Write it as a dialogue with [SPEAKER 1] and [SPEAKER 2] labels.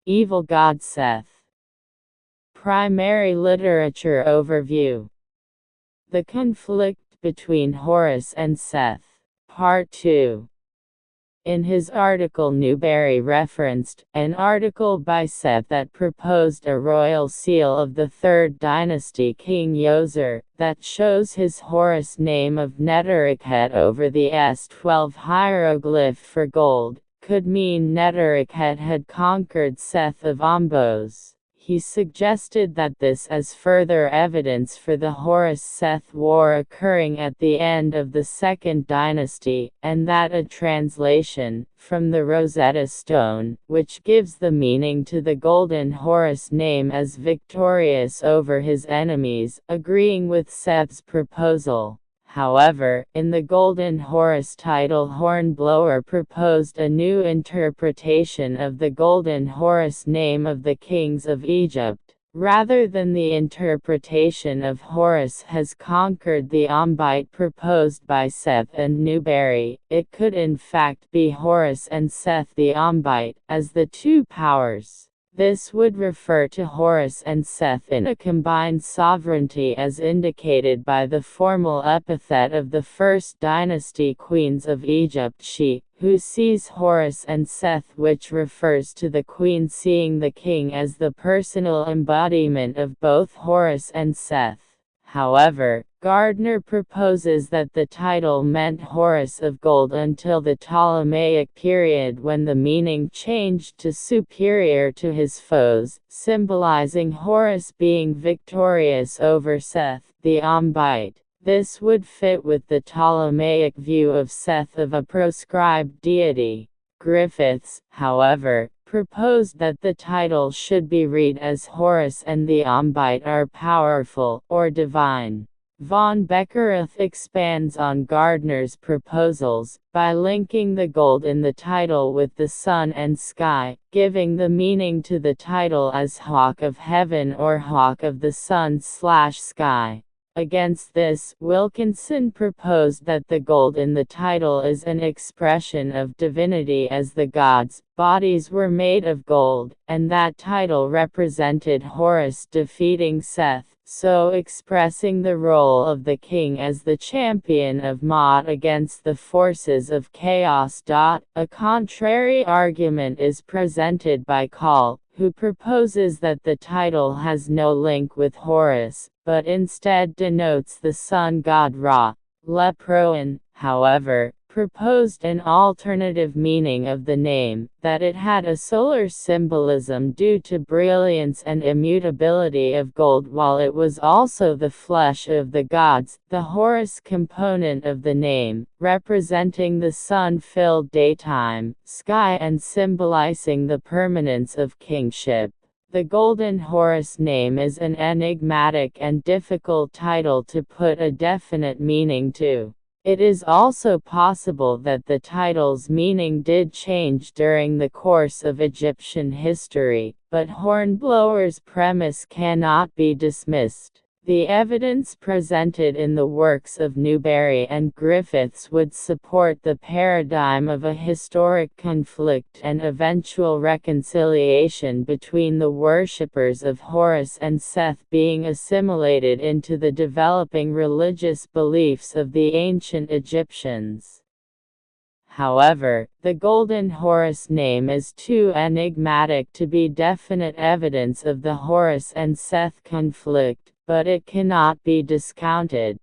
[SPEAKER 1] Evil God Seth. Primary literature overview. The conflict between Horus and Seth. Part 2. In his article, Newberry referenced an article by Seth that proposed a royal seal of the Third Dynasty King Yoser, that shows his Horus name of Neterikhet over the S12 hieroglyph for gold, could mean Neterikhet had conquered Seth of Ombos. He suggested that this is further evidence for the Horus-Seth war occurring at the end of the Second Dynasty, and that a translation, from the Rosetta Stone, which gives the meaning to the Golden Horus name as victorious over his enemies, agreeing with Seth's proposal. However, in the Golden Horus title, Hornblower proposed a new interpretation of the Golden Horus name of the kings of Egypt. Rather than the interpretation of Horus has conquered the Ombite proposed by Seth and Newberry, it could in fact be Horus and Seth the Ombite, as the two powers. This would refer to Horus and Seth in a combined sovereignty as indicated by the formal epithet of the First Dynasty queens of Egypt, she who sees Horus and Seth, which refers to the queen seeing the king as the personal embodiment of both Horus and Seth. However, Gardner proposes that the title meant Horus of Gold until the Ptolemaic period, when the meaning changed to superior to his foes, symbolizing Horus being victorious over Seth, the Ombite. This would fit with the Ptolemaic view of Seth of a proscribed deity. Griffiths, however, proposed that the title should be read as Horus and the Ombite are powerful, or divine. Von Beckerath expands on Gardner's proposals, by linking the gold in the title with the sun and sky, giving the meaning to the title as Hawk of Heaven or Hawk of the Sun/Sky. Against this, Wilkinson proposed that the gold in the title is an expression of divinity, as the gods' bodies were made of gold, and that title represented Horus defeating Seth, so expressing the role of the king as the champion of Ma'at against the forces of chaos. A contrary argument is presented by Call, who proposes that the title has no link with Horus, but instead denotes the sun god Ra. Leproin, however, proposed an alternative meaning of the name, that it had a solar symbolism due to brilliance and immutability of gold, while it was also the flesh of the gods, the Horus component of the name, representing the sun-filled daytime, sky, and symbolizing the permanence of kingship. The Golden Horus name is an enigmatic and difficult title to put a definite meaning to. It is also possible that the title's meaning did change during the course of Egyptian history, but Hornblower's premise cannot be dismissed. The evidence presented in the works of Newberry and Griffiths would support the paradigm of a historic conflict and eventual reconciliation between the worshippers of Horus and Seth being assimilated into the developing religious beliefs of the ancient Egyptians. However, the Golden Horus name is too enigmatic to be definite evidence of the Horus and Seth conflict, but it cannot be discounted.